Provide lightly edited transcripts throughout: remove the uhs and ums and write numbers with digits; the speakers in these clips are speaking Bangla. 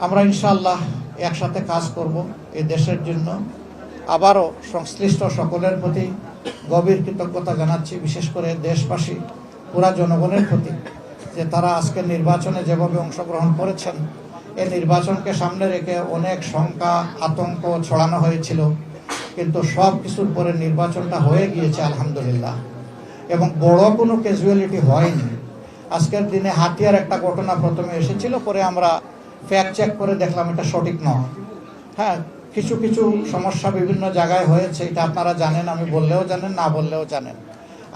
আমরা ইনশাআল্লাহ একসাথে কাজ করব এই দেশের জন্য। আবারও সংশ্লিষ্ট সকলের প্রতি গভীর কৃতজ্ঞতা জানাচ্ছি, বিশেষ করে দেশবাসী পুরা জনগণের প্রতি, যে তারা আজকে নির্বাচনে যেভাবে অংশগ্রহণ করেছেন। এই নির্বাচনকে সামনে রেখে অনেক শঙ্কা আতঙ্ক ছড়ানো হয়েছিল, কিন্তু সব কিছুর পরে নির্বাচনটা হয়ে গিয়েছে আলহামদুলিল্লাহ, এবং বড় কোনো ক্যাজুয়ালিটি হয়নি। আজকের দিনে হাতিয়ার একটা ঘটনা প্রথমে এসেছিল, পরে আমরা ফ্যাক্ট চেক করে দেখলাম এটা সঠিক নয়। হ্যাঁ, কিছু কিছু সমস্যা বিভিন্ন জায়গায় হয়েছে, এটা আপনারা জানেন, আমি বললেও জানেন, না বললেও জানেন।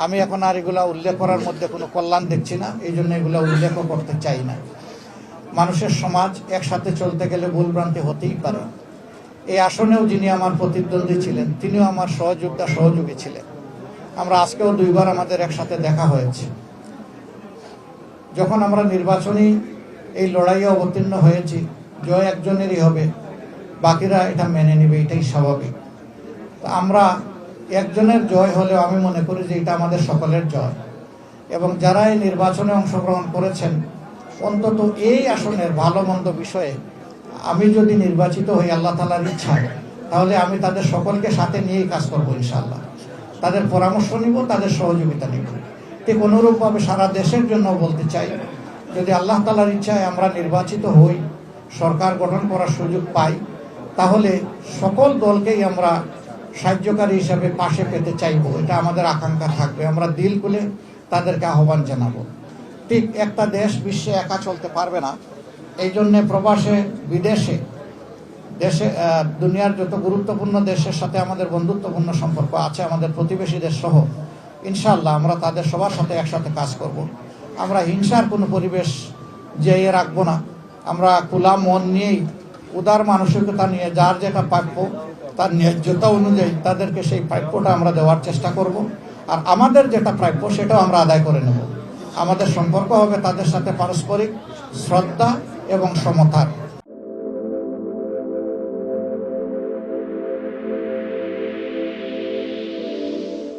আমি এখন আর এগুলা উল্লেখ করার মধ্যে কোনো কল্যাণ দেখছি না, এই জন্য এগুলো উল্লেখও করতে চাই না। মানুষের সমাজ একসাথে চলতে গেলে ভুলভ্রান্তি হতেই পারে। এই আসনেও যিনি আমার প্রতিদ্বন্দ্বী ছিলেন, তিনিও আমার সহযোগী ছিলেন। আমরা আজকেও দুইবার আমাদের একসাথে দেখা হয়েছে। যখন আমরা নির্বাচনী এই লড়াইয়ে অবতীর্ণ হয়েছি, জয় একজনেরই হবে, বাকিরা এটা মেনে নেবে, এটাই স্বাভাবিক। তো আমরা একজনের জয় হলেও আমি মনে করি যে এটা আমাদের সকলের জয়। এবং যারা এই নির্বাচনে অংশগ্রহণ করেছেন, অন্তত এই আসনের ভালো মন্দ বিষয়ে আমি যদি নির্বাচিত হই আল্লাহ তাআলার ইচ্ছায়, তাহলে আমি তাদের সকলকে সাথে নিয়েই কাজ করবো ইনশাআল্লাহ। তাদের পরামর্শ নিব, তাদের সহযোগিতা নিব। ঠিক অনুরূপভাবে সারা দেশের জন্য বলতে চাই, যদি আল্লাহ তাআলার ইচ্ছায় আমরা নির্বাচিত হই, সরকার গঠন করার সুযোগ পাই, তাহলে সকল দলকেই আমরা সাহায্যকারী হিসাবে পাশে পেতে চাইব। এটা আমাদের আকাঙ্ক্ষা থাকবে, আমরা দিল খুলে তাদেরকে আহ্বান জানাবো। ঠিক একটা দেশ বিশ্বে একা চলতে পারবে না, এই জন্যে প্রবাসে বিদেশে দেশে দুনিয়ার যত গুরুত্বপূর্ণ দেশের সাথে আমাদের বন্ধুত্বপূর্ণ সম্পর্ক আছে, আমাদের প্রতিবেশী দেশ সহ, ইনশাআল্লাহ আমরা তাদের সবার সাথে একসাথে কাজ করব। আমরা হিংসার কোনো পরিবেশ যেয়ে রাখবো না। আমরা খোলা মন নিয়েই, উদার মানসিকতা নিয়ে, যার যেটা প্রাপ্য তার ন্যায্যতা অনুযায়ী তাদেরকে সেই প্রাপ্যটা আমরা দেওয়ার চেষ্টা করব। আর আমাদের যেটা প্রাপ্য সেটাও আমরা আদায় করে নেব। আমাদের সম্পর্ক হবে তাদের সাথে পারস্পরিক শ্রদ্ধা এবং সমতার।